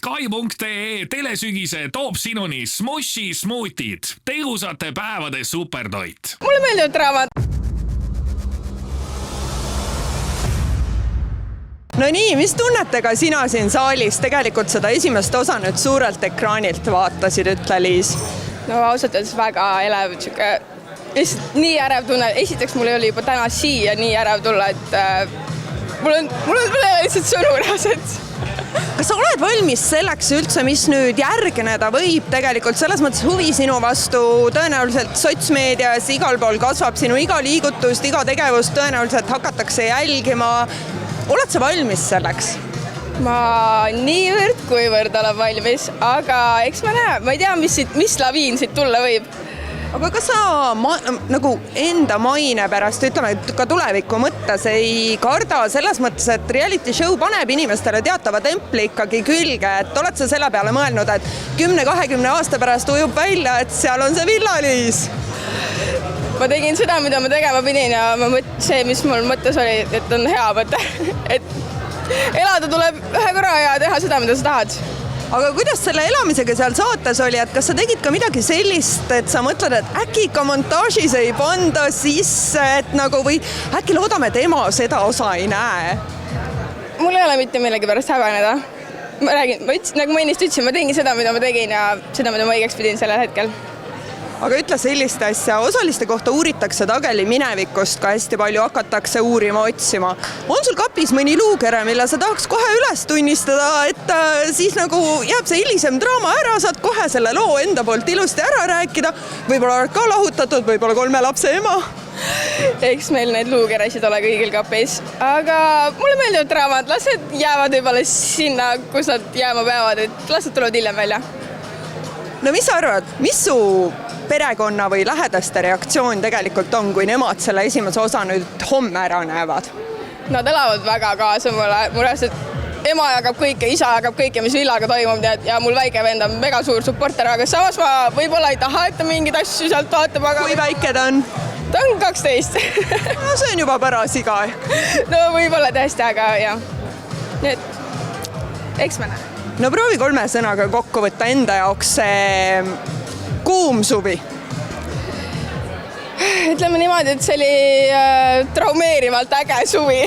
Sky.ee telesügise toob sinuni Smoshi smuutid, tegusate päevade supertoit. Mulle meeldivad draamad. No nii, mis tunnetega sina siin saalis tegelikult seda esimest osa nüüd suurelt ekraanilt vaatasid, ütle Liis? No ausalt öeldes väga elev, nii ärev tunne. Esiteks mul oli juba täna siia nii ärev tulla, et mul on lihtsalt sõnu reaalselt. Kas sa oled valmis selleks üldse, mis nüüd järgneda võib tegelikult selles mõttes huvi sinu vastu? Tõenäoliselt sotsmeedias igal pool kasvab sinu iga liigutust, iga tegevust tõenäoliselt hakatakse jälgima. Oled sa valmis selleks? Ma niivõrd kuivõrd olen valmis, aga eks ma näe, ma ei tea, mis laviin siit tulla võib. Aga kas sa nagu enda maine pärast, ütleme, ka tuleviku mõttes ei karda selles mõttes, et reality show paneb inimestele teatava templi ikkagi külge, et oled sa selle peale mõelnud, et 10-20 aasta pärast ujub välja, et seal on see Villa-Liis? Ma tegin seda, mida ma tegema pidin ja see, mis mul mõttes oli, et on hea mõte, et elada tuleb ühe korra ja teha seda, mida sa tahad. Aga kuidas selle elamisega seal saates oli, et kas sa tegid ka midagi sellist, et sa mõtled, et äkki ikka montaažis ei panda sisse, et nagu või äkki loodame, et ema seda osa ei näe? Mul ei ole mitte millegi pärast häbeneda. Ma räägin, nagu ma ennist ütlesin, ma tegin seda, mida ma tegin ja seda, mida ma õigeks pidin sellel hetkel. Aga ütle sellist asja, osaliste kohta uuritakse tageli minevikust, ka hästi palju hakatakse uurima, otsima. On sul kapis mõni luukere, mille sa tahaks kohe üles tunnistada, et siis nagu jääb see hilisem draama ära, saad kohe selle loo enda poolt ilusti ära rääkida, võib-olla oled ka lahutatud, võib-olla 3 lapse ema. Eks meil neid luukeresid ole kõigil kapis, aga mulle meeldivad draamad, lased jäävad võib-olla sinna, kus nad jääma peavad, et lased tulevad hiljem välja. No mis sa arvad, mis su perekonna või lähedaste reaktsioon tegelikult on, kui nemad selle esimese osa nüüd homme ära näevad? Nad elavad väga kaasa mulle, et ema jagab kõike, isa jagab kõike, mis Villaga toimub ja mul väike vend on mega suur supporter, aga samas ma võib-olla ei taha, et ta mingid asju sealt vaatab, aga... Kui väike ta on? Ta on 12. No see on juba päras iga. No võib-olla tõesti, aga jah. Nii et eks me näe. No proovi 3 sõnaga kokku võtta enda jaoks see kuum suvi. Ütleme niimoodi, et see oli traumeerivalt äge suvi.